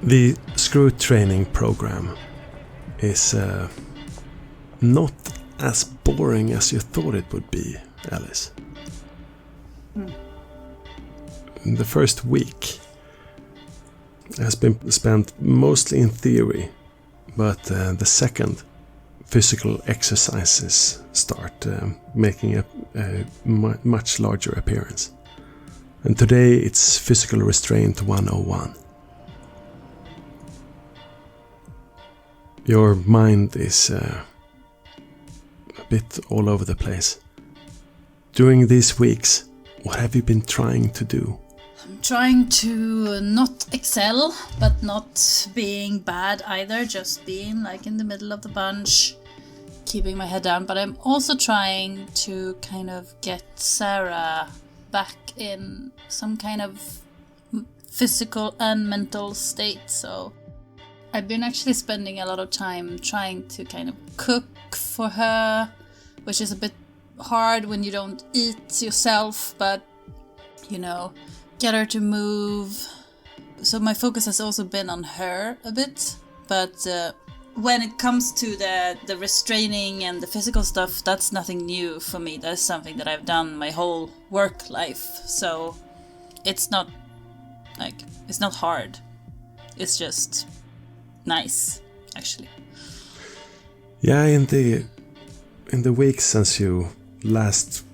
The screw training program is not as boring as you thought it would be, Ellis. The first week has been spent mostly in theory, but the second, physical exercises start making a much larger appearance. And today it's Physical Restraint 101. Your mind is a bit all over the place. During these weeks, what have you been trying to do? I'm trying to not excel, but not being bad either, just being like in the middle of the bunch, keeping my head down. But I'm also trying to kind of get Sarah back in some kind of physical and mental state, so I've been actually spending a lot of time trying to kind of cook for her, which is a bit hard when you don't eat yourself, but, you know, get her to move. So my focus has also been on her a bit, but when it comes to the restraining and the physical stuff, that's nothing new for me. That's something that I've done my whole work life, so it's not hard. It's just nice, actually. Yeah, in the weeks since you last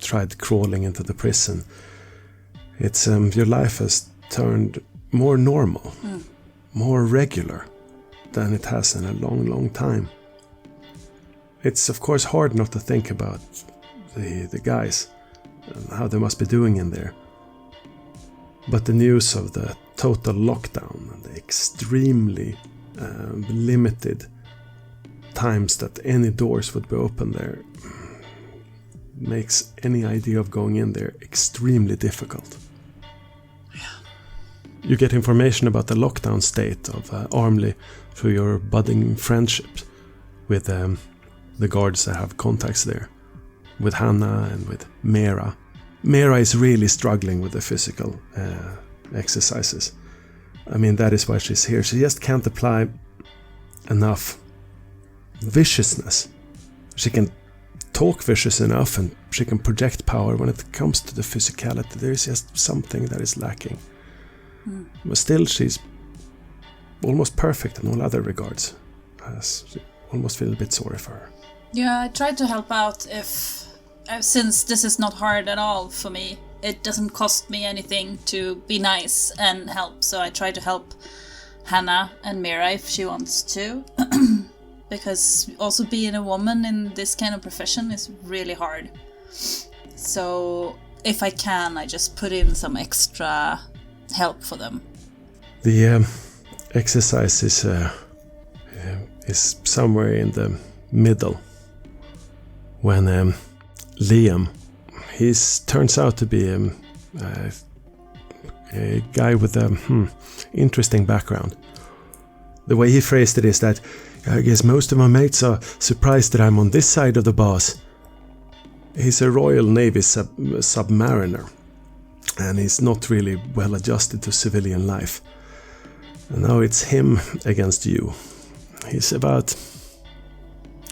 tried crawling into the prison, it's your life has turned more normal, more regular than it has in a long time. It's of course hard not to think about the guys and how they must be doing in there. But the news of the total lockdown and the extremely limited times that any doors would be open there makes any idea of going in there extremely difficult. You get information about the lockdown state of Armley through your budding friendship with the guards that have contacts there, with Hannah and with Mera. Mera is really struggling with the physical exercises. I mean, that is why she's here. She just can't apply enough viciousness. She can talk vicious enough and she can project power. When it comes to the physicality, there is just something that is lacking. But still, she's almost perfect in all other regards. I almost feel a bit sorry for her. Yeah, I tried to help out since this is not hard at all for me. It doesn't cost me anything to be nice and help, so I try to help Hannah and Mira if she wants to. Because also being a woman in this kind of profession is really hard. So if I can, I just put in some extra help for them. The exercise is somewhere in the middle. When Liam, he turns out to be a guy with a interesting background. The way he phrased it is that, I guess most of my mates are surprised that I'm on this side of the bars. He's a Royal Navy submariner, and he's not really well adjusted to civilian life. And now it's him against you. He's about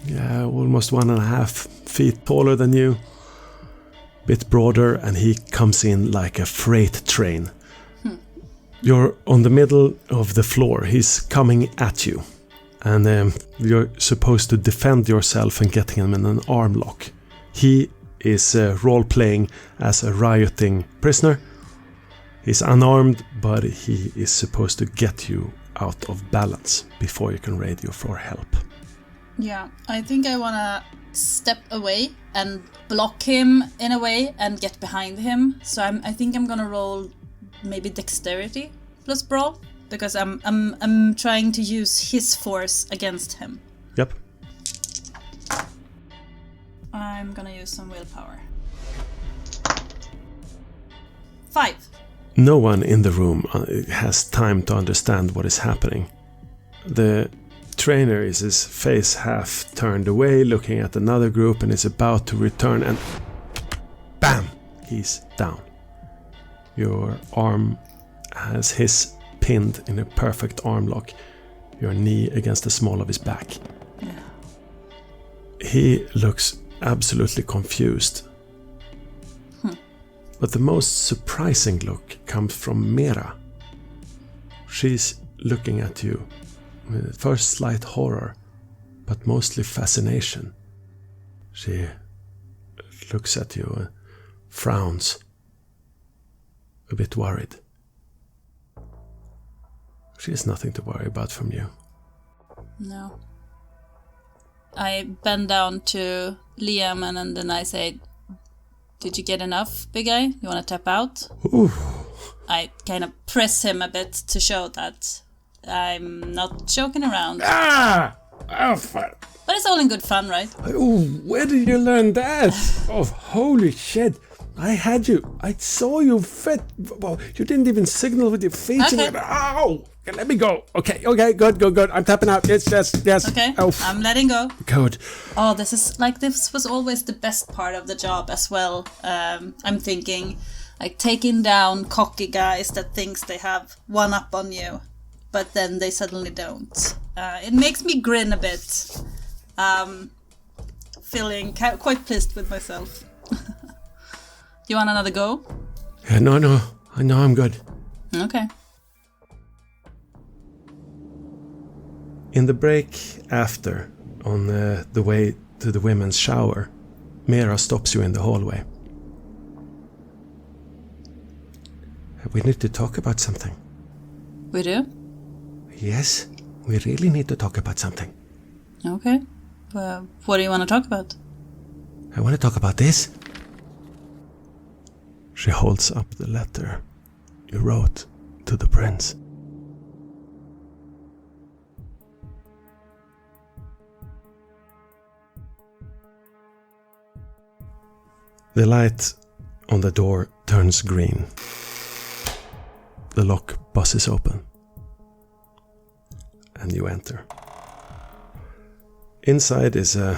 almost 1.5 feet taller than you, bit broader, and he comes in like a freight train. You're on the middle of the floor. He's coming at you, and you're supposed to defend yourself and get him in an arm lock. He is role-playing as a rioting prisoner. He's unarmed, but he is supposed to get you out of balance before you can radio for help. Yeah, I think I want to step away and block him in a way and get behind him. So I think I'm going to roll maybe dexterity plus brawl, because I'm trying to use his force against him. Yep. I'm going to use some willpower. 5. No one in the room has time to understand what is happening. The trainer is his face half turned away, looking at another group, and is about to return, and BAM! He's down. Your arm has his pinned in a perfect arm lock, your knee against the small of his back. Yeah. He looks absolutely confused. But the most surprising look comes from Mera. She's looking at you with first slight horror, but mostly fascination. She looks at you and frowns, a bit worried. She has nothing to worry about from you. No. I bend down to Liam and then I say, "Did you get enough, big guy? You want to tap out?" Ooh. I kind of press him a bit to show that I'm not joking around. Ah! Oh, fuck. But it's all in good fun, right? Oh, where did you learn that? Oh, holy shit. I had you. I saw you fit. Well, you didn't even signal with your feet. Okay. Ow! Okay, let me go. Okay, good. I'm tapping out. Yes. Okay, Oh. I'm letting go. Good. Oh, this was always the best part of the job as well. I'm thinking, like, taking down cocky guys that thinks they have one up on you, but then they suddenly don't. It makes me grin a bit. Feeling quite pleased with myself. You want another go? Yeah, no. I know I'm good. Okay. In the break after, on the way to the women's shower, Mera stops you in the hallway. We need to talk about something. We do? Yes, we really need to talk about something. Okay. What do you want to talk about? I want to talk about this. She holds up the letter you wrote to the prince. The light on the door turns green. The lock buzzes open. And you enter. Inside is the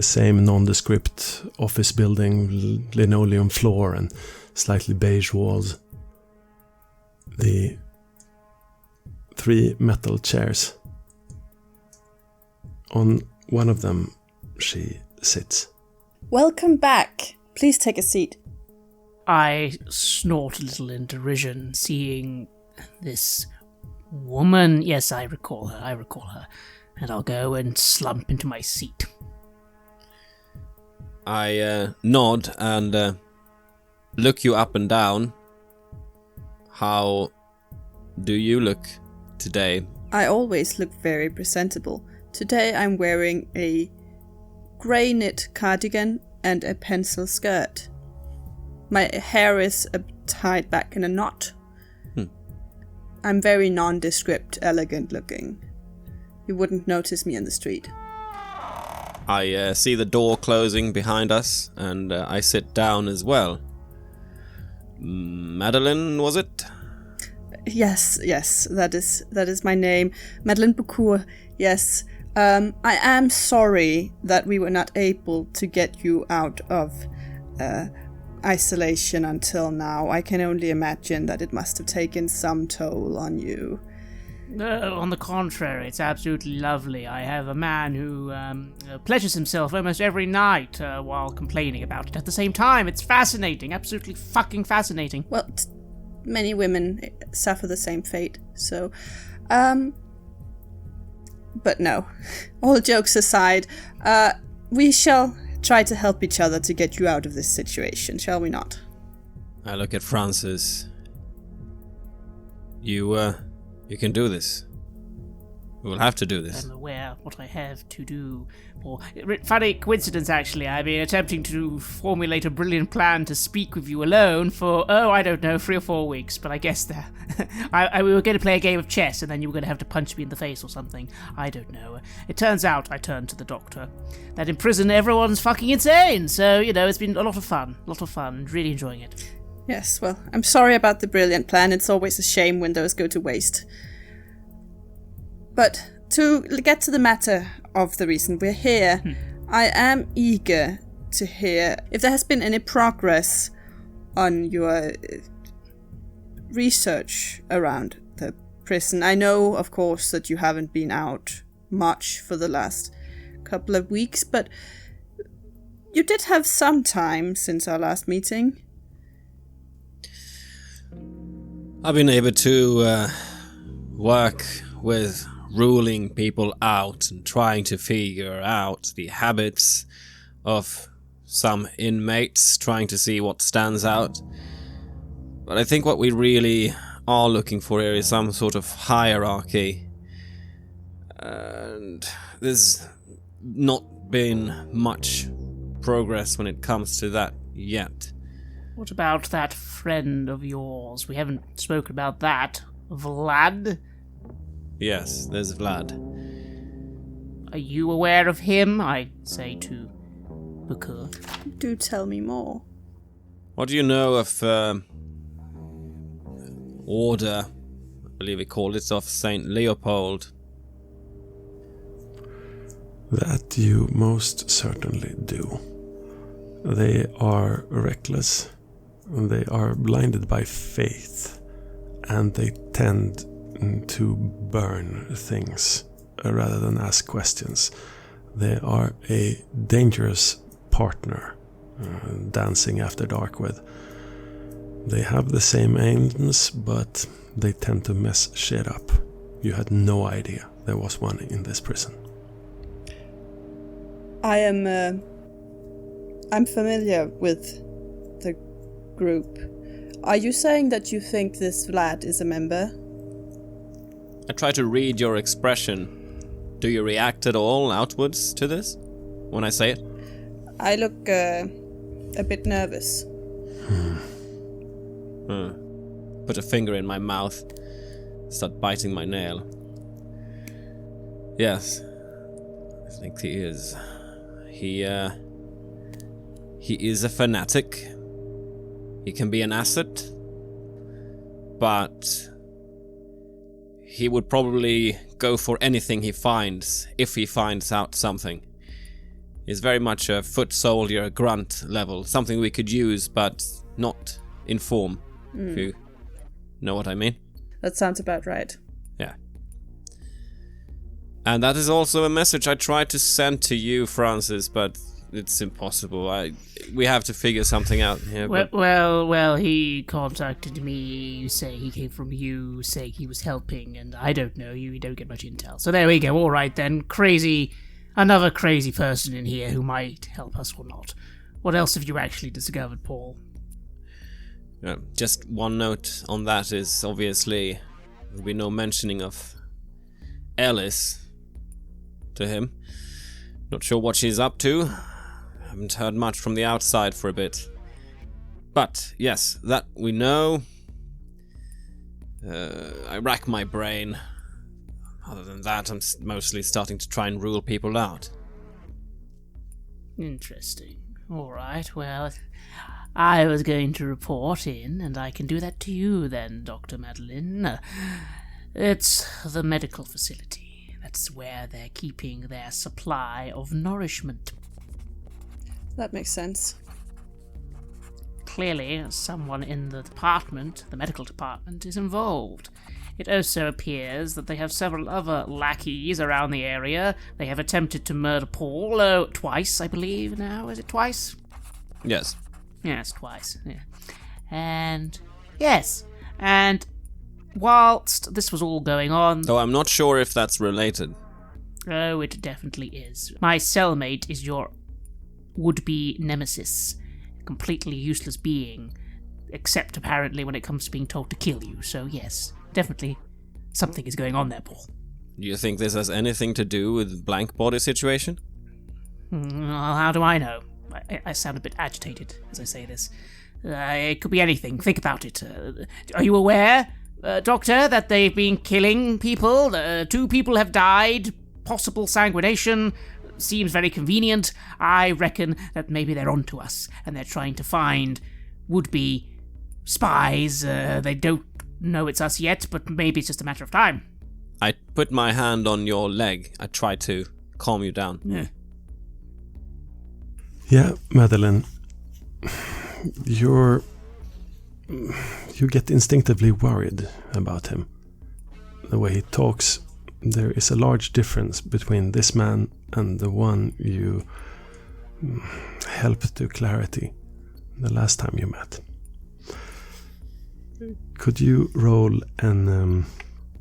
same nondescript office building, linoleum floor and slightly beige walls. The 3 metal chairs. On one of them, she sits. Welcome back. Please take a seat. I snort a little in derision, seeing this woman. Yes, I recall her. And I'll go and slump into my seat. I nod and look you up and down. How do you look today? I always look very presentable. Today I'm wearing a grey knit cardigan and a pencil skirt. My hair is tied back in a knot. I'm very nondescript, elegant looking. You wouldn't notice me in the street. I see the door closing behind us, and I sit down as well. Madeleine, was it? Yes, that is my name. Madeleine Becourt, yes. I am sorry that we were not able to get you out of isolation until now. I can only imagine that it must have taken some toll on you. On the contrary, it's absolutely lovely. I have a man who pleasures himself almost every night while complaining about it. At the same time, it's fascinating, absolutely fucking fascinating. Well, many women suffer the same fate, so... But no, all jokes aside, we shall try to help each other to get you out of this situation, shall we not? I look at Francis. You can do this. We will have to do this. I'm aware what I have to do. Or funny coincidence, actually. I've been attempting to formulate a brilliant plan to speak with you alone for, I don't know, 3 or 4 weeks. But I guess that we were going to play a game of chess, and then you were going to have to punch me in the face or something. I don't know. It turns out, I turned to the doctor, that in prison everyone's fucking insane. So, it's been a lot of fun. Really enjoying it. Yes, well, I'm sorry about the brilliant plan. It's always a shame when those go to waste. But to get to the matter of the reason we're here, I am eager to hear if there has been any progress on your research around prison. I know, of course, that you haven't been out much for the last couple of weeks, but you did have some time since our last meeting. I've been able to work with ruling people out and trying to figure out the habits of some inmates, trying to see what stands out. But I think what we really are looking for here is some sort of hierarchy. And there's not been much progress when it comes to that yet. What about that friend of yours? We haven't spoken about that. Vlad? Yes, there's Vlad. Are you aware of him? I say to Booker. Do tell me more. What do you know of Order, I believe he called it, of St. Leopold? That you most certainly do. They are reckless, they are blinded by faith, and they tend to burn things rather than ask questions. They are a dangerous partner, dancing after dark with. They have the same aims, but they tend to mess shit up. You had no idea there was one in this prison. I'm familiar with the group. Are you saying that you think this Vlad is a member? I try to read your expression. Do you react at all outwards to this when I say it? I look a bit nervous. Put a finger in my mouth. Start biting my nail. Yes. I think he is. He is a fanatic. He can be an asset. But he would probably go for anything he finds, if he finds out something. He's very much a foot soldier, grunt level. Something we could use, but not in form. If you know what I mean. That sounds about right. Yeah. And that is also a message I tried to send to you, Francis, but it's impossible. We have to figure something out here. Well, he contacted me. You say he came from you, say he was helping, and I don't know. You don't get much intel. So there we go. All right then. Another crazy person in here who might help us or not. What else have you actually discovered, Paul? Just one note on that is obviously there'll be no mentioning of Ellis to him. Not sure what she's up to. Haven't heard much from the outside for a bit. But yes, that we know. I rack my brain. Other than that, I'm mostly starting to try and rule people out. Interesting. All right, well, I was going to report in, and I can do that to you then, Dr. Madeleine. It's the medical facility. That's where they're keeping their supply of nourishment. That makes sense. Clearly, someone in the department, the medical department, is involved. It also appears that they have several other lackeys around the area. They have attempted to murder Paul twice, I believe now. Is it twice? Yes. Yes, twice. Yeah. And whilst this was all going on... Though I'm not sure if that's related. Oh, it definitely is. My cellmate is your would-be nemesis. Completely useless being. Except, apparently, when it comes to being told to kill you. So, yes, definitely something is going on there, Paul. Do you think this has anything to do with the blank body situation? Well, how do I know? I sound a bit agitated as I say this. It could be anything. Think about it. Are you aware, Doctor, that they've been killing people? 2 people have died. Possible sanguination. Seems very convenient. I reckon that maybe they're onto us, and they're trying to find would-be spies. They don't know it's us yet, but maybe it's just a matter of time. I put my hand on your leg. I try to calm you down. Yeah, Madeleine, you get instinctively worried about him. the way he talks, there is a large difference between this man and the one you helped to clarity the last time you met. Could you roll an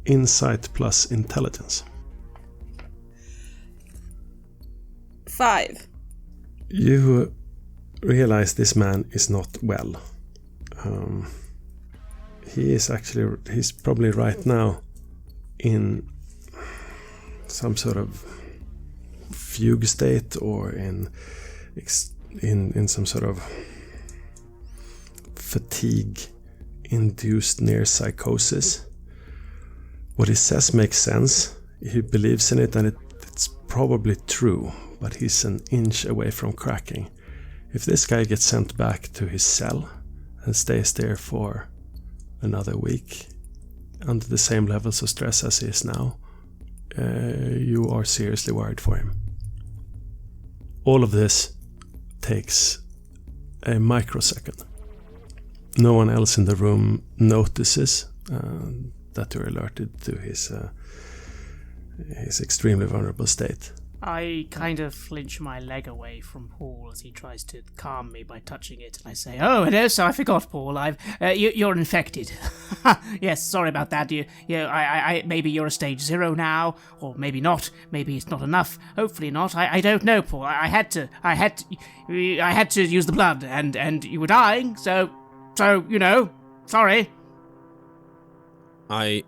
insight plus intelligence? 5. You realize this man is not well. He's probably right now in some sort of fugue state, or in some sort of fatigue-induced near psychosis. What he says makes sense. He believes in it, and it's probably true, but he's an inch away from cracking. If this guy gets sent back to his cell and stays there for another week under the same levels of stress as he is now, you are seriously worried for him. All of this takes a microsecond. No one else in the room notices that you're alerted to his extremely vulnerable state. I kind of flinch my leg away from Paul as he tries to calm me by touching it, and I say, "Oh, hello, so I forgot, Paul. You're infected." Yes, sorry about that. Maybe you're a stage 0 now, or maybe not. Maybe it's not enough. Hopefully not. I don't know, Paul. I had to use the blood, and you were dying. So sorry. I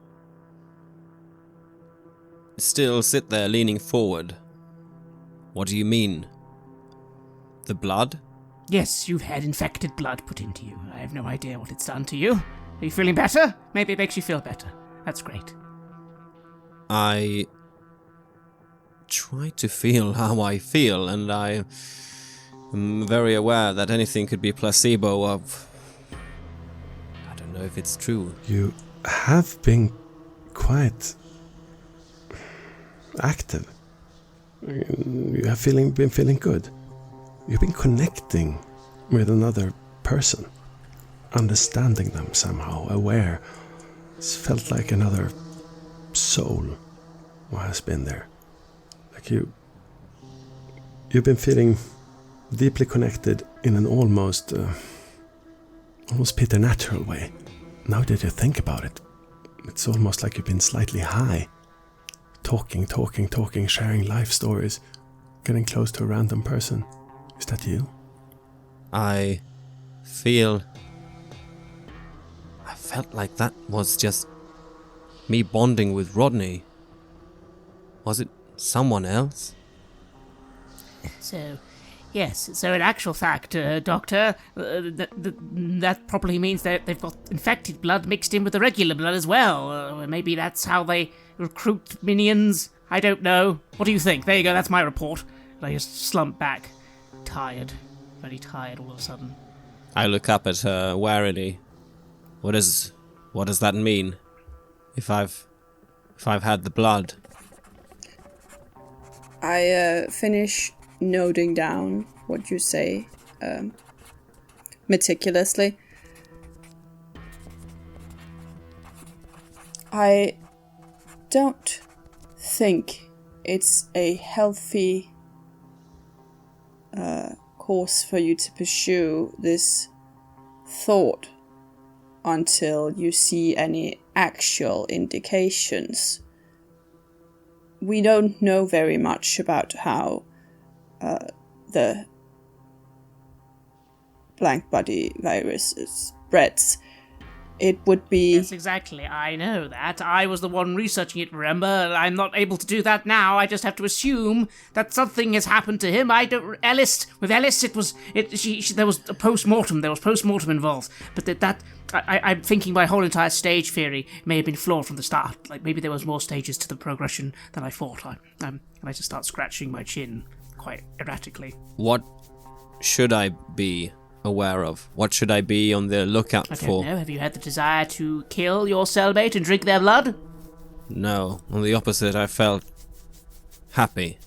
still sit there leaning forward. What do you mean? The blood? Yes, you've had infected blood put into you. I have no idea what it's done to you. Are you feeling better? Maybe it makes you feel better. That's great. I try to feel how I feel, and I am very aware that anything could be a placebo of... I don't know if it's true. You have been quite active. You have been feeling good. You've been connecting with another person, understanding them somehow, aware. It's felt like another soul who has been there. Like you've been feeling deeply connected in an almost preternatural way. Now that you think about it, it's almost like you've been slightly high. Talking, sharing life stories, getting close to a random person. Is that you? I felt like that was just me bonding with Rodney. Was it someone else? So, yes. So in actual fact, Doctor, that probably means that they've got infected blood mixed in with the regular blood as well. Maybe that's how they recruit minions. I don't know. What do you think? There you go. That's my report. And I just slump back, tired, very tired all of a sudden. I look up at her warily. What does that mean? If I've had the blood? I finish noting down what you say meticulously. I don't think it's a healthy course for you to pursue this thought until you see any actual indications. We don't know very much about how the blank body virus spreads. It would be... Yes, exactly. I know that. I was the one researching it, remember? I'm not able to do that now. I just have to assume that something has happened to him. With Ellis, there was a post-mortem. There was post-mortem involved. But I'm thinking my whole entire stage theory may have been flawed from the start. Like, maybe there was more stages to the progression than I thought. And I just start scratching my chin quite erratically. What should I be aware of? What should I be on the lookout for? I don't know. Have you had the desire to kill your cellmate and drink their blood? No. On the opposite, I felt happy.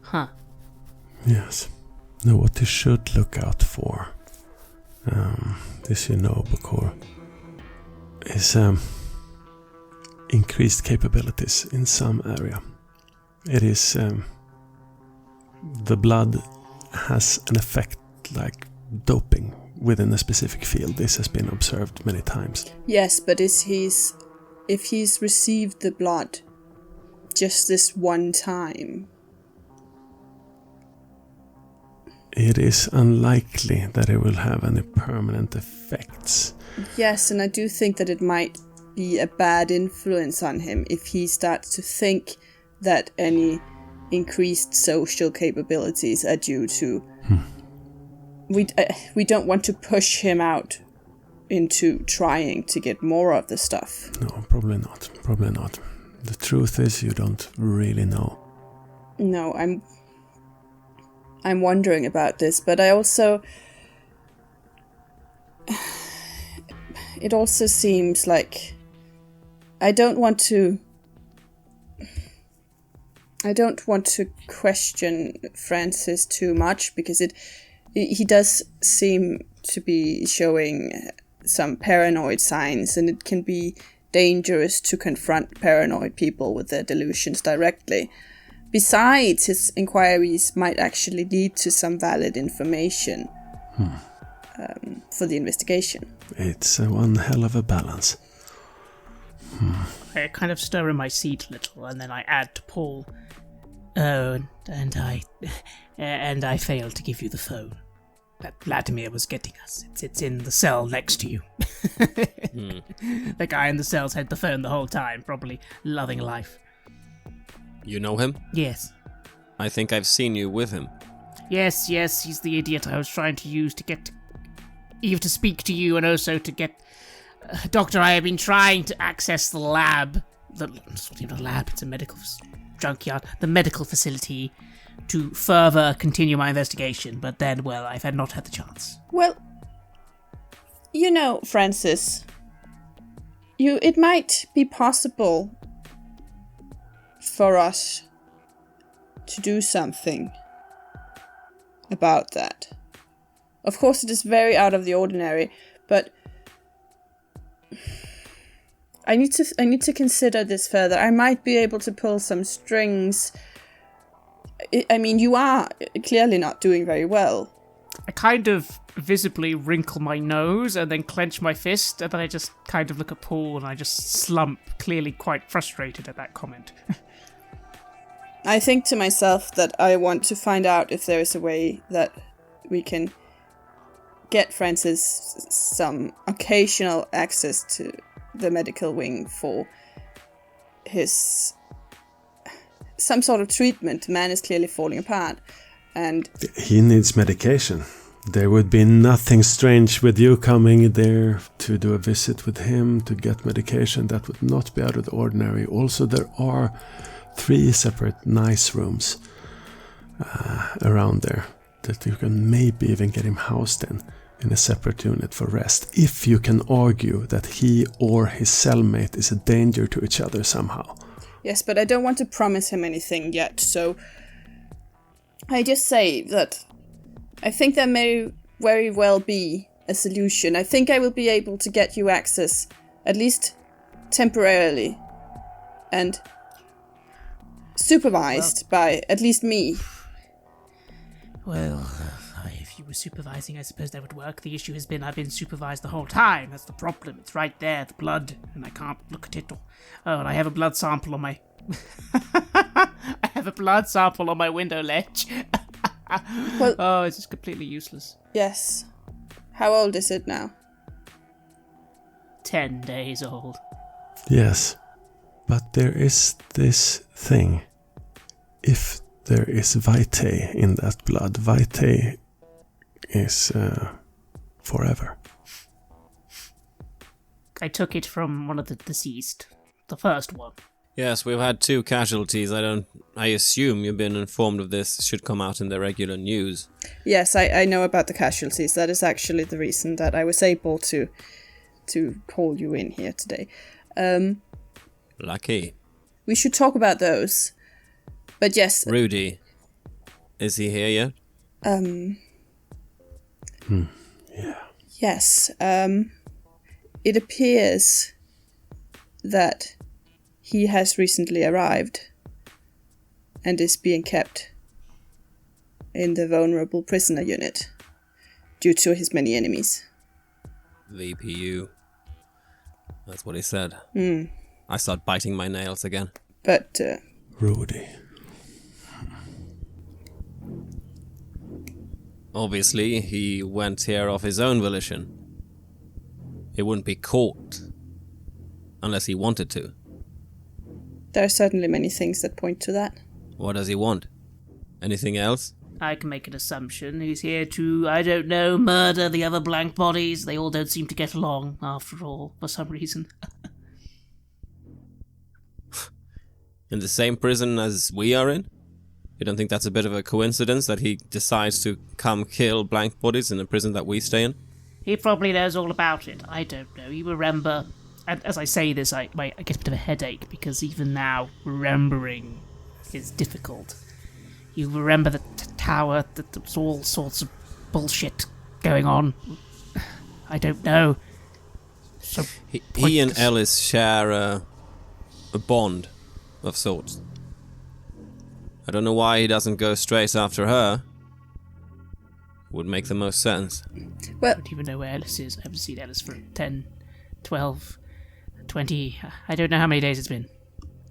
Huh. Yes. Know what you should look out for. This you know, Bokor. Is increased capabilities in some area. It is the blood has an effect like doping within a specific field. This has been observed many times. Yes, but if he's received the blood just this one time, it is unlikely that it will have any permanent effects. yes, and I do think that it might be a bad influence on him if he starts to think that any increased social capabilities are due to... We don't want to push him out into trying to get more of the stuff. No, probably not. Probably not. The truth is you don't really know. No, I'm wondering about this, but I also... It also seems like I don't want to question Francis too much, because he does seem to be showing some paranoid signs, and it can be dangerous to confront paranoid people with their delusions directly. Besides, his inquiries might actually lead to some valid information for the investigation. It's one hell of a balance. I kind of stir in my seat a little, and then I add to Paul, "Oh, and I failed to give you the phone that Vladimir was getting us. It's in the cell next to you." The guy in the cell's had the phone the whole time, probably loving life. You know him? Yes. I think I've seen you with him. Yes, he's the idiot I was trying to use to get Eve to speak to you, and also to get... Doctor, I have been trying to access the lab. It's not even a lab, it's a medical junkyard. The medical facility to further continue my investigation, but then, well, I've not had the chance. Well, you know, Francis, it might be possible for us to do something about that. Of course, it is very out of the ordinary, but I need to consider this further. I might be able to pull some strings. I mean, you are clearly not doing very well. I kind of visibly wrinkle my nose and then clench my fist, and then I just kind of look at Paul and I just slump, clearly quite frustrated at that comment. I think to myself that I want to find out if there is a way that we can get Francis some occasional access to the medical wing for some sort of treatment. Man is clearly falling apart, and he needs medication. There would be nothing strange with you coming there to do a visit with him to get medication. That would not be out of the ordinary. Also, there are 3 separate nice rooms around there that you can maybe even get him housed in a separate unit for rest, if you can argue that he or his cellmate is a danger to each other somehow. Yes, but I don't want to promise him anything yet, so I just say that I think there may very well be a solution. I think I will be able to get you access, at least temporarily, and supervised by at least me. Well, if you were supervising, I suppose that would work. The issue has been I've been supervised the whole time. That's the problem. It's right there, the blood, and I can't look at it. And I have a blood sample on my... I have a blood sample on my window ledge. Well, it's just completely useless. Yes. How old is it now? 10 days old. Yes, but there is this thing. If there is vitae in that blood, vitae is forever. I took it from one of the deceased. The first one. Yes, we've had 2 casualties. I assume you've been informed of this. Should come out in the regular news. Yes, I know about the casualties. That is actually the reason that I was able to call you in here today. Lucky. We should talk about those. But yes. Rudy. Is he here yet? Yeah. Yes. It appears that he has recently arrived and is being kept in the vulnerable prisoner unit due to his many enemies. VPU. That's what he said. I start biting my nails again. But Rudy. Obviously, he went here of his own volition. He wouldn't be caught unless he wanted to. there are certainly many things that point to that. What does he want? Anything else? I can make an assumption. He's here to, I don't know, murder the other blank bodies. They all don't seem to get along, after all, for some reason. In the same prison as we are in? You don't think that's a bit of a coincidence that he decides to come kill blank bodies in the prison that we stay in? He probably knows all about it. I don't know. You remember... And as I say this, I get a bit of a headache, because even now, remembering is difficult. You remember the tower, that there was all sorts of bullshit going on. I don't know. So he and Ellis share a bond of sorts. I don't know why he doesn't go straight after her. Would make the most sense. Well, I don't even know where Ellis is. I haven't seen Ellis for 10, 12, 20... I don't know how many days it's been.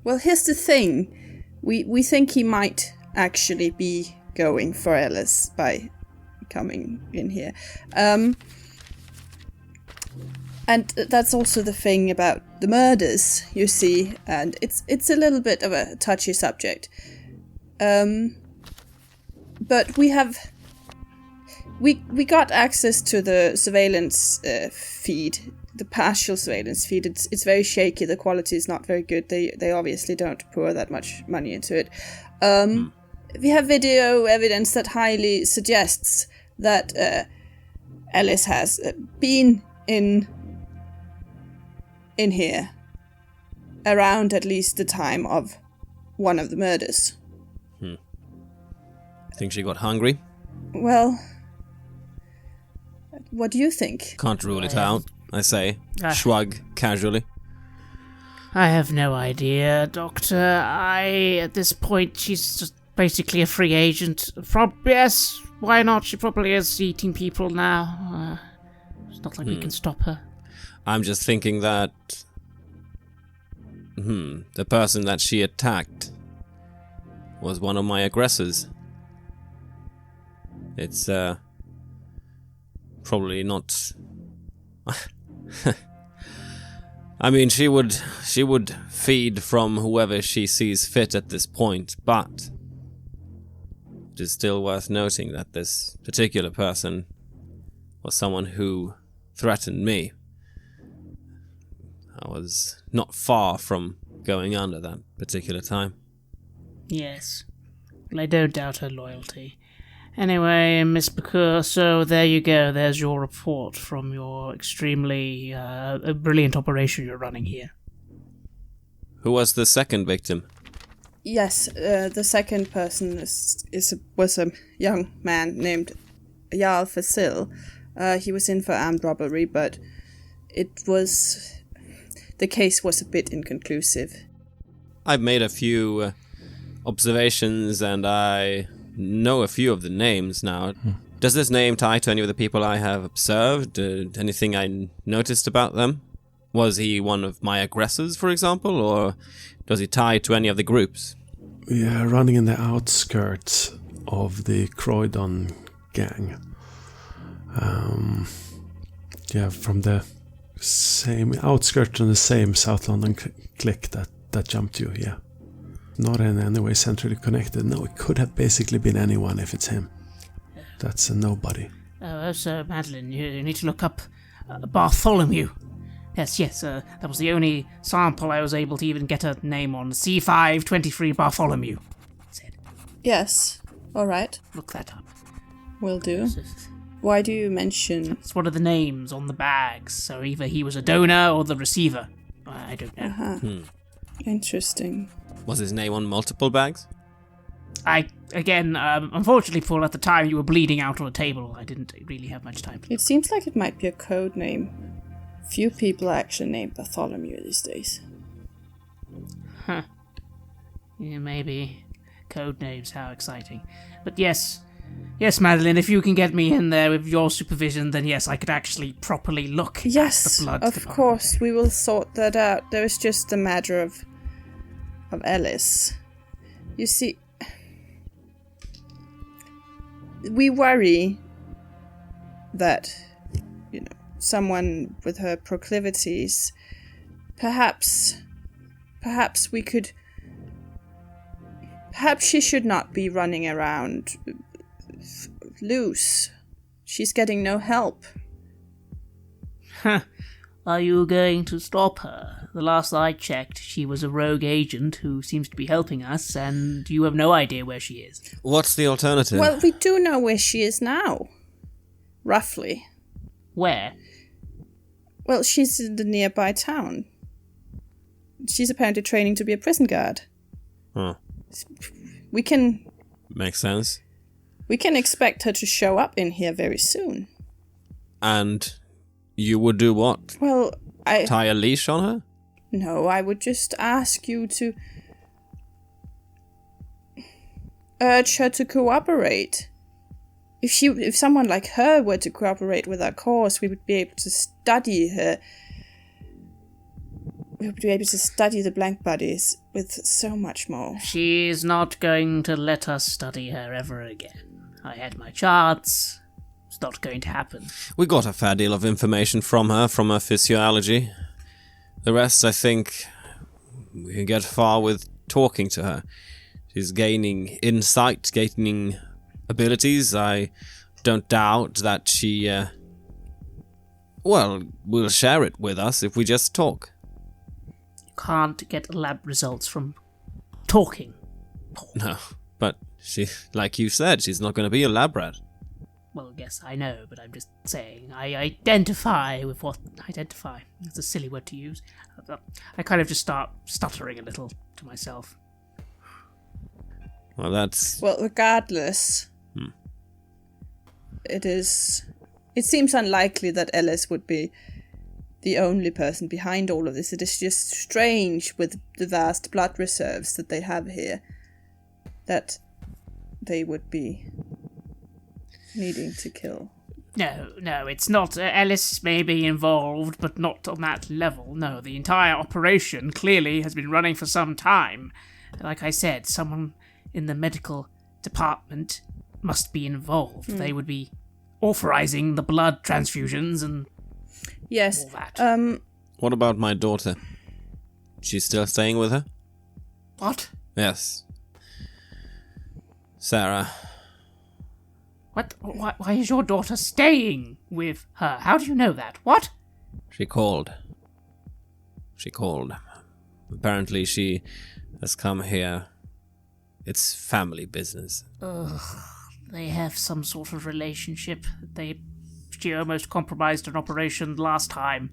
well, here's the thing. We think he might actually be going for Ellis by coming in here. And that's also the thing about the murders, you see, and it's a little bit of a touchy subject. But we got access to the surveillance feed, the partial surveillance feed. It's very shaky. The quality is not very good. They obviously don't pour that much money into it. We have video evidence that highly suggests that Ellis has been in here around at least the time of one of the murders. Think she got hungry? Well, what do you think? Can't rule it out, I say. Shrug casually. I have no idea, Doctor. At this point, she's just basically a free agent. Yes, why not? She probably is eating people now. It's not like we can stop her. I'm just thinking that... the person that she attacked was one of my aggressors. It's, probably not... I mean, she would feed from whoever she sees fit at this point, but it is still worth noting that this particular person was someone who threatened me. I was not far from going under that particular time. Yes. Well, I don't doubt her loyalty. Anyway, Miss McClure, so there you go. There's your report from your extremely brilliant operation you're running here. Who was the second victim? Yes, the second person was a young man named Jarl Fasil. He was in for armed robbery, but the case was a bit inconclusive. I've made a few observations and I know a few of the names now. Does this name tie to any of the people I have observed? Anything I noticed about them? Was he one of my aggressors, for example, or does he tie to any of the groups? Yeah, running in the outskirts of the Croydon gang. From the same outskirts on the same South London clique that jumped you, yeah. Not in any way centrally connected. No, it could have basically been anyone if it's him. That's a nobody. Oh, so Madeleine, you need to look up Bartholomew. Yes, that was the only sample I was able to even get a name on. C523 Bartholomew. Said. Yes, alright. Look that up. Will do. Why do you mention... It's one of the names on the bags, so either he was a donor or the receiver. I don't know. Uh-huh. Interesting. Was his name on multiple bags? Unfortunately, Paul, at the time you were bleeding out on a table. I didn't really have much time to It seems like it might be a code name. Few people are actually named Bartholomew these days. Huh. Yeah, maybe. Code names, how exciting. But yes, Madeleine, if you can get me in there with your supervision, then yes, I could actually properly look at the blood. Yes, of course, we will sort that out. There is just a matter of Ellis. You see, we worry that, someone with her proclivities, perhaps she should not be running around loose. She's getting no help. Are you going to stop her? The last I checked, she was a rogue agent who seems to be helping us, and you have no idea where she is. What's the alternative? Well, we do know where she is now. Roughly. Where? Well, she's in the nearby town. She's apparently training to be a prison guard. Huh. We can Makes sense. expect her to show up in here very soon. And you would do what? Well, Tie a leash on her? No, I would just ask you to urge her to cooperate. If someone like her were to cooperate with our cause, we would be able to study her. We would be able to study the blank bodies with so much more. She's not going to let us study her ever again. I had my charts. It's not going to happen. We got a fair deal of information from her physiology. The rest, I think, we can get far with talking to her. She's gaining insight, gaining abilities. I don't doubt that she, will share it with us if we just talk. You can't get lab results from talking. No, but she, like you said, she's not going to be a lab rat. Well, yes, I know, but I'm just saying, I identify with what... Identify? It's a silly word to use. I kind of just start stuttering a little to myself. Well, that's... Well, regardless, it seems unlikely that Ellis would be the only person behind all of this. It is just strange with the vast blood reserves that they have here that they would be needing to kill. No, it's not. Ellis may be involved, but not on that level. No, the entire operation clearly has been running for some time. Like I said, someone in the medical department must be involved. They would be authorizing the blood transfusions and yes. all that. What about my daughter? She's still staying with her? What? Yes. Sarah. What? Why is your daughter staying with her? How do you know that? What? She called. Apparently she has come here. It's family business. Ugh. They have some sort of relationship. She almost compromised an operation last time.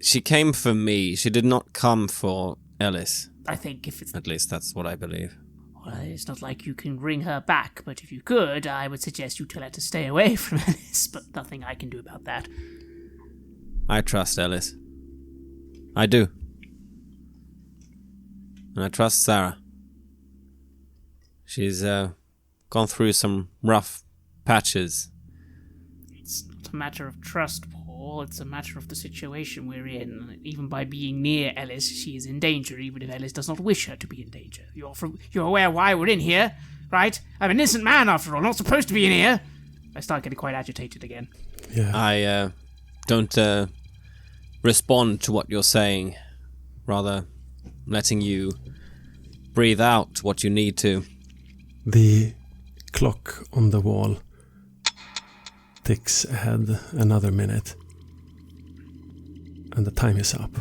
She came for me. She did not come for Ellis. I think if it's... At least that's what I believe. Well, it's not like you can bring her back, but if you could, I would suggest you tell her to stay away from Ellis, but nothing I can do about that. I trust Ellis. I do. And I trust Sarah. She's gone through some rough patches. It's not a matter of trust, Paul. It's a matter of the situation we're in. Even by being near Ellis, she is in danger, even if Ellis does not wish her to be in danger. You're aware why we're in here, right? I'm an innocent man, after all, not supposed to be in here. I start getting quite agitated again. Yeah. I don't respond to what you're saying. Rather, letting you breathe out what you need to. The clock on the wall ticks ahead another minute. And the time is up.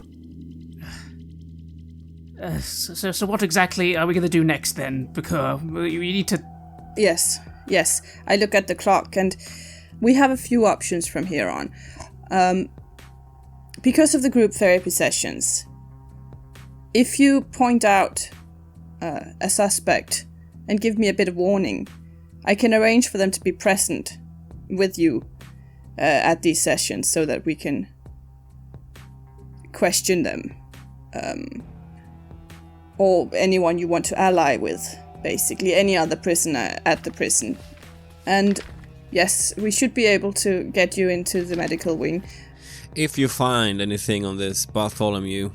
So what exactly are we going to do next then? Because you need to... Yes. I look at the clock and we have a few options from here on. Because of the group therapy sessions, if you point out a suspect and give me a bit of warning, I can arrange for them to be present with you at these sessions so that we can question them. or anyone you want to ally with, basically, any other prisoner at the prison. And yes, we should be able to get you into the medical wing. If you find anything on this Bartholomew,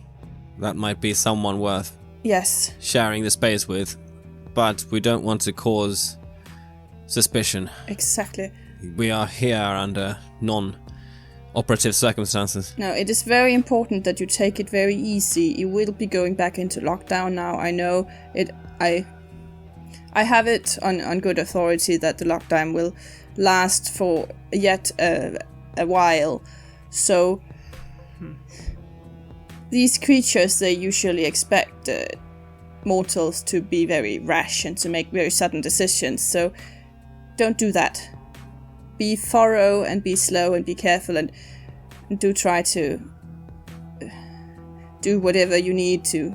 that might be someone worth sharing the space with. But we don't want to cause suspicion. Exactly. We are here under non-operative circumstances. No, it is very important that you take it very easy. You will be going back into lockdown now. I know it. I have it on good authority that the lockdown will last for yet a while. So these creatures, they usually expect mortals to be very rash and to make very sudden decisions. So don't do that. Be thorough and be slow and be careful, and do try to do whatever you need to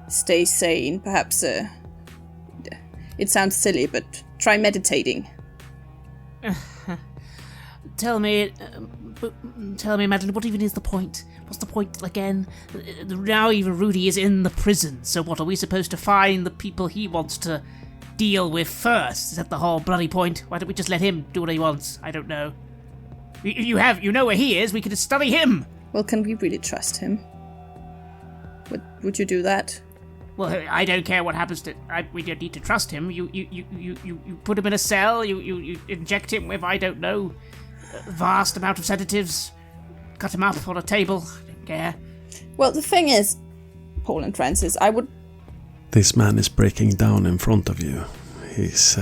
stay sane. Perhaps it sounds silly, but try meditating. Tell me, Madeleine, what even is the point? What's the point again? Now even Rudy is in the prison, so what, are we supposed to find the people he wants to deal with first? Is that the whole bloody point? Why don't we just let him do what he wants? I don't know. You know where he is, we can just study him! Well, can we really trust him? Would you do that? Well, I don't care what happens to... we don't need to trust him. You put him in a cell, you inject him with, I don't know, a vast amount of sedatives, cut him up on a table, I don't care. Well, the thing is, Paul and Francis, This man is breaking down in front of you. He's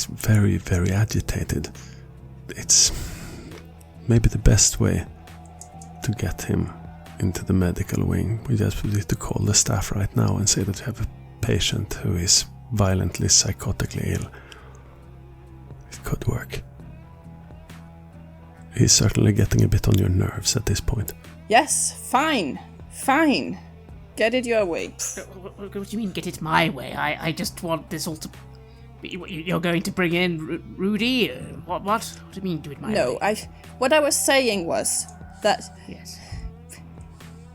very, very agitated. It's maybe the best way to get him into the medical wing. We just need to call the staff right now and say that you have a patient who is violently psychotically ill. It could work. He's certainly getting a bit on your nerves at this point. Yes, fine. Get it your way. What do you mean, get it my way? I just want this all to... You're going to bring in Rudy? What? What do you mean, do it my way? No, what I was saying was that... Yes.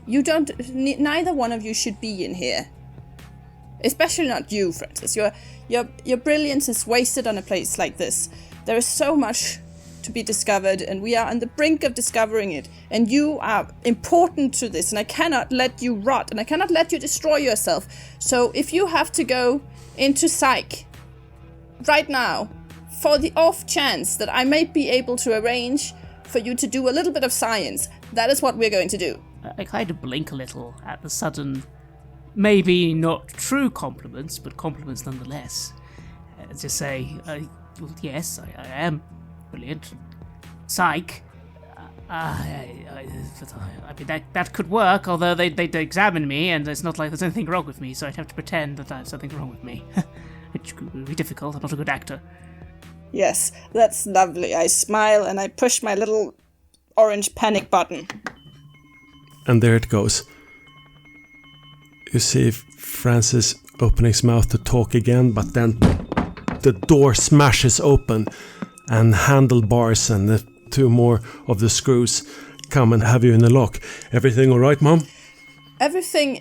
You don't... Neither one of you should be in here. Especially not you, Francis. Your brilliance is wasted on a place like this. There is so much to be discovered, and we are on the brink of discovering it. And you are important to this, and I cannot let you rot, and I cannot let you destroy yourself. So if you have to go into psych right now, for the off chance that I may be able to arrange for you to do a little bit of science, that is what we're going to do. I kind of blink a little at the sudden, maybe not true compliments, but compliments nonetheless. To say, well, yes, I am brilliant. Psych. I mean, that could work, although they'd examine me, and it's not like there's anything wrong with me, so I'd have to pretend that there's something wrong with me. Which would be difficult, I'm not a good actor. Yes, that's lovely. I smile and I push my little orange panic button. And there it goes. You see Francis open his mouth to talk again, but then the door smashes open and handlebars and the two more of the screws come and have you in the lock. Everything all right, Mom? Everything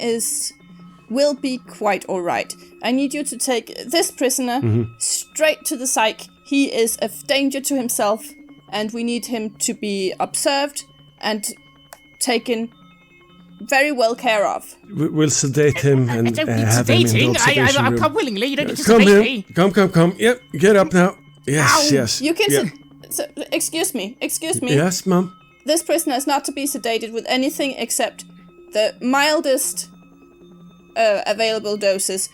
will be quite all right. I need you to take this prisoner straight to the psych. He is a danger to himself, and we need him to be observed and taken very well care of. We'll sedate him and have him in the observation room. I'll come willingly. You don't need to sedate me. Come. Yep, get up now. Yes, Ow. yes. You can... Excuse me. Yes, Mum? This prisoner is not to be sedated with anything except the mildest available doses.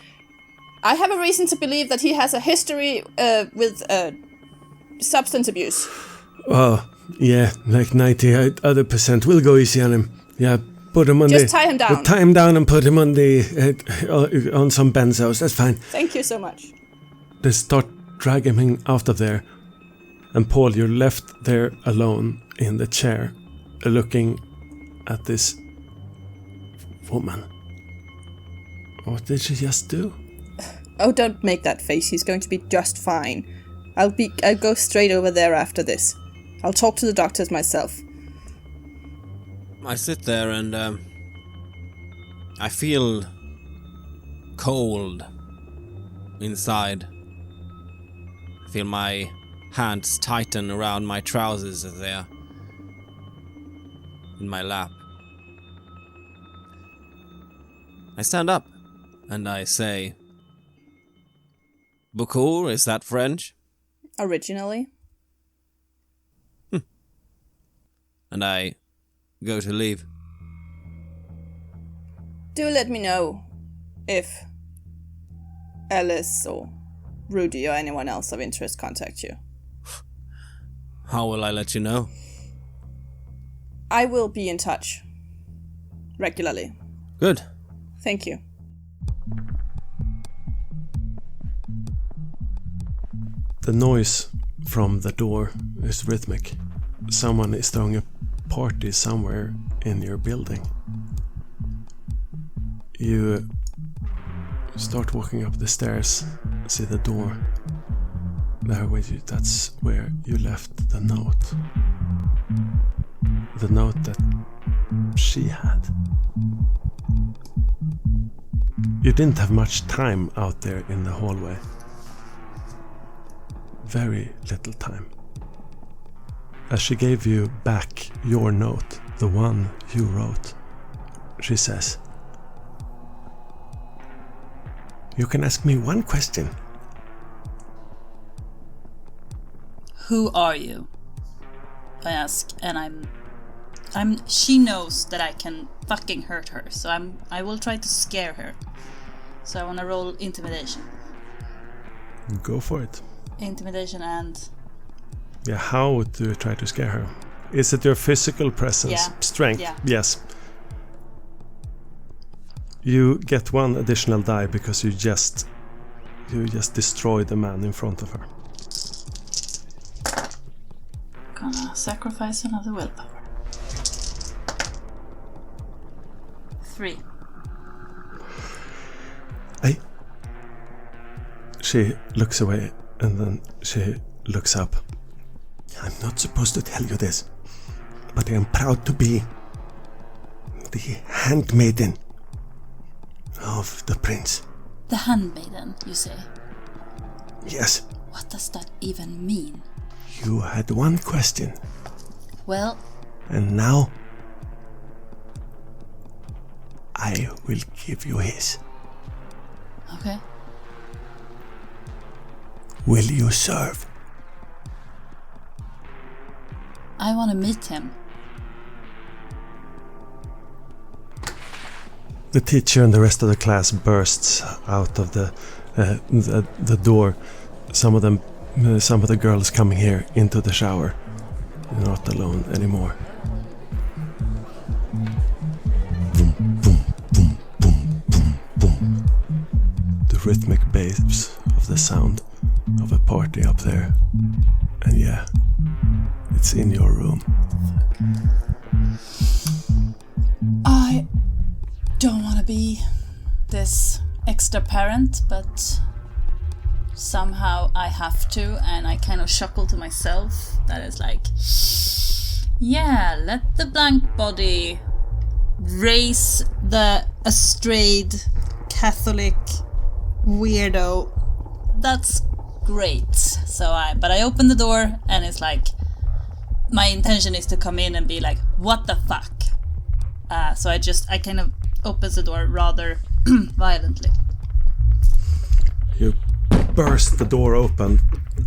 I have a reason to believe that he has a history with substance abuse. Oh, yeah, like 90 other percent. We'll go easy on him. Yeah, put him on Just tie him down. We'll tie him down and put him on on some benzos. That's fine. Thank you so much. They start dragging him out of there. And Paul, you're left there alone in the chair, looking at this woman. What did she just do? Oh, don't make that face. He's going to be just fine. I'll go straight over there after this. I'll talk to the doctors myself. I sit there and I feel cold inside. I feel my hands tighten around my trousers as they are in my lap. I stand up and I say, Beaucoup, is that French? Originally. And I go to leave. Do let me know if Ellis or Rudy or anyone else of interest contact you. How will I let you know? I will be in touch. Regularly. Good. Thank you. The noise from the door is rhythmic. Someone is throwing a party somewhere in your building. You start walking up the stairs, see the door. There with you, that's where you left the note. The note that she had. You didn't have much time out there in the hallway. Very little time. As she gave you back your note, the one you wrote, she says, "You can ask me one question." Who are you? I ask, and she knows that I can fucking hurt her, so I will try to scare her. So I want to roll intimidation. Go for it. Intimidation and... Yeah, how do you try to scare her? Is it your physical presence? Yeah. Strength? Yeah. Yes. You get one additional die because you just destroy the man in front of her. Gonna sacrifice another willpower. 3. She looks away and then she looks up. I'm not supposed to tell you this, but I am proud to be the handmaiden of the prince. The handmaiden, you say? Yes. What does that even mean? You had one question. Well... And now I will give you his. Okay. Will you serve? I want to meet him. The teacher and the rest of the class bursts out of the door. Some of the girls coming here into the shower. You're not alone anymore. Boom, boom, boom, boom, boom, boom. The rhythmic bass of the sound of a party up there. And yeah, it's in your room. I don't want to be this extra parent, but somehow I have to, and I kind of chuckle to myself. That is like, yeah, let the blank body raise the astrayed Catholic weirdo. That's great. But I open the door and it's like, my intention is to come in and be like, what the fuck? So I kind of opens the door rather violently. You burst the door open.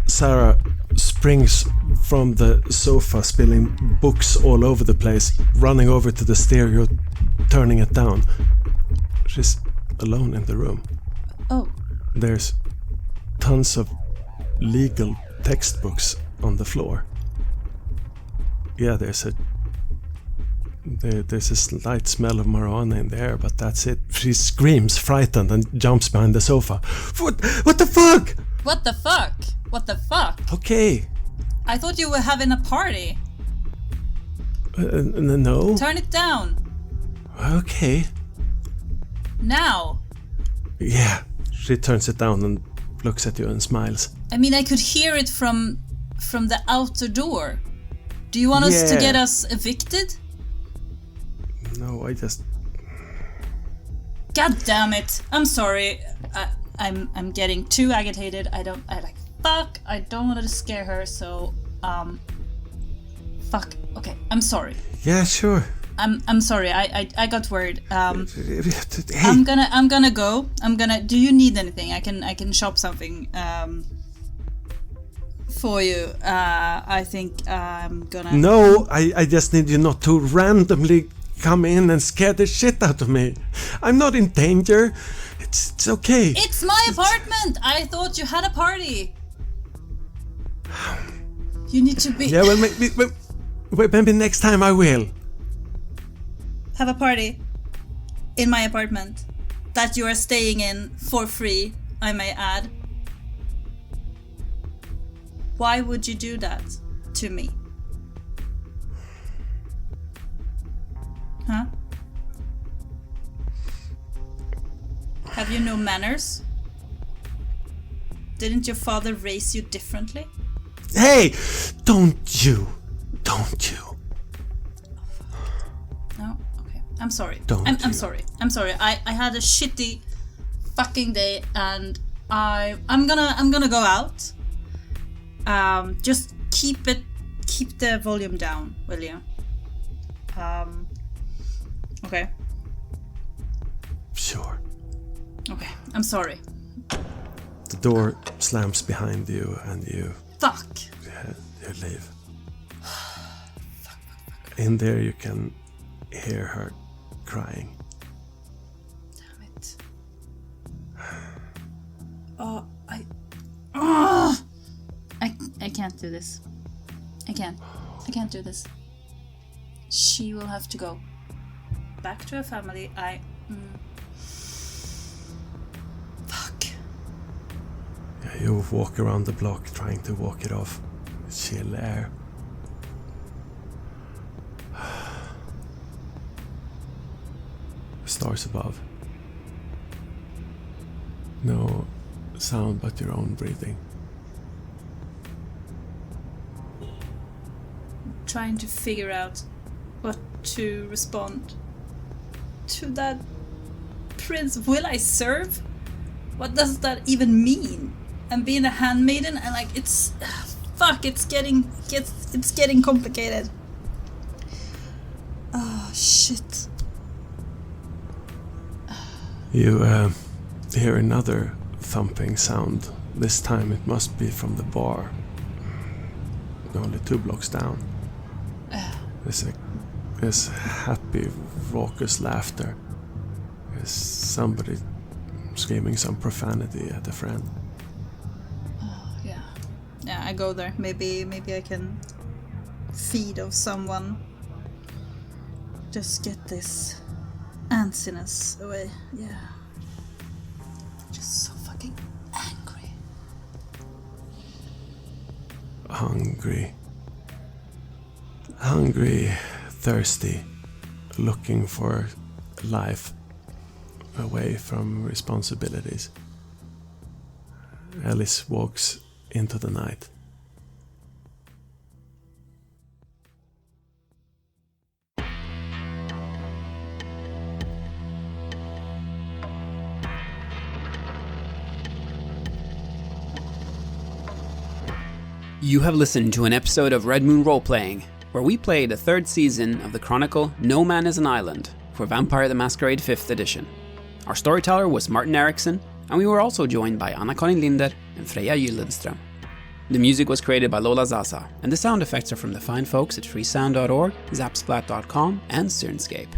Sarah springs from the sofa, spilling books all over the place, running over to the stereo, turning it down. She's alone in the room. Oh. There's tons of legal textbooks on the floor. Yeah, there's a slight smell of marijuana in the air, but that's it. She screams, frightened, and jumps behind the sofa. What the fuck? What the fuck? What the fuck? Okay. I thought you were having a party. No. Turn it down. Okay. Now. Yeah. She turns it down and looks at you and smiles. I mean, I could hear it from the outer door. Do you want us to get us evicted? No, I just... God damn it! I'm sorry. I'm getting too agitated. I don't want to scare her. So fuck. Okay, I'm sorry. Yeah, sure. I'm sorry. I got worried. Hey. I'm gonna go. Do you need anything? I can shop something for you. I think I'm gonna. No, I just need you not to randomly come in and scare the shit out of me. I'm not in danger. It's okay. It's my apartment. I thought you had a party. You need to be. Yeah, well, maybe next time I will. Have a party in my apartment that you are staying in for free, I may add. Why would you do that to me? Huh? Have you no manners? Didn't your father raise you differently? Hey! Don't you. No? Okay. I'm sorry. I'm sorry. I'm sorry. I had a shitty fucking day and I'm gonna go out. Just keep the volume down, will you? Okay. Sure. Okay. I'm sorry. The door slams behind you and you Fuck. leave. In there you can hear her crying. Damn it. I can't do this. I can't do this. She will have to go back to her family. Fuck. Yeah, you walk around the block trying to walk it off. Chill air. Stars above. No sound but your own breathing. Trying to figure out what to respond to that prince. Will I serve? What does that even mean? And being a handmaiden and like it's getting complicated. Oh shit. You hear another thumping sound. This time it must be from the bar. Only 2 blocks down. There's happy, raucous laughter. There's somebody screaming some profanity at a friend. Yeah, I go there. Maybe I can feed off someone. Just get this antsiness away. Yeah. Just so fucking angry. Hungry, thirsty, looking for life away from responsibilities. Ellis walks into the night. You have listened to an episode of Red Moon Roleplaying, where we played the 3rd season of the chronicle No Man is an Island for Vampire the Masquerade 5th edition. Our storyteller was Martin Ericsson, and we were also joined by Anna-Karin Linder and Freja Gyldenstrøm. The music was created by Lola Zaza, and the sound effects are from the fine folks at freesound.org, zapsplat.com, and Syrinscape.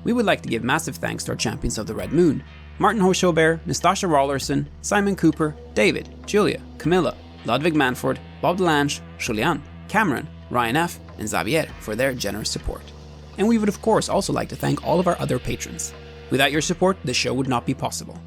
We would like to give massive thanks to our champions of the Red Moon, Martin Heuschober, Nastasia Raulerson, Simon Cooper, David, Julia, Camilla, Ludwig Manford, Bob Lange, Julián, Cameron, Ryan F., and Xabier for their generous support. And we would of course also like to thank all of our other patrons. Without your support, the show would not be possible.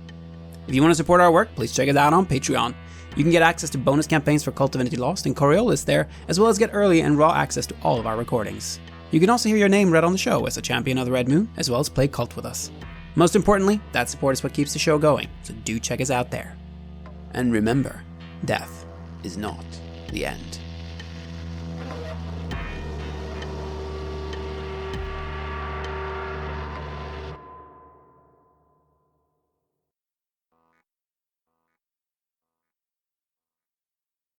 If you want to support our work, please check it out on Patreon. You can get access to bonus campaigns for Cult of Divinity Lost and Coriolis there, as well as get early and raw access to all of our recordings. You can also hear your name read on the show as a champion of the Red Moon, as well as play Cult with us. Most importantly, that support is what keeps the show going, so do check us out there. And remember, death is not the end.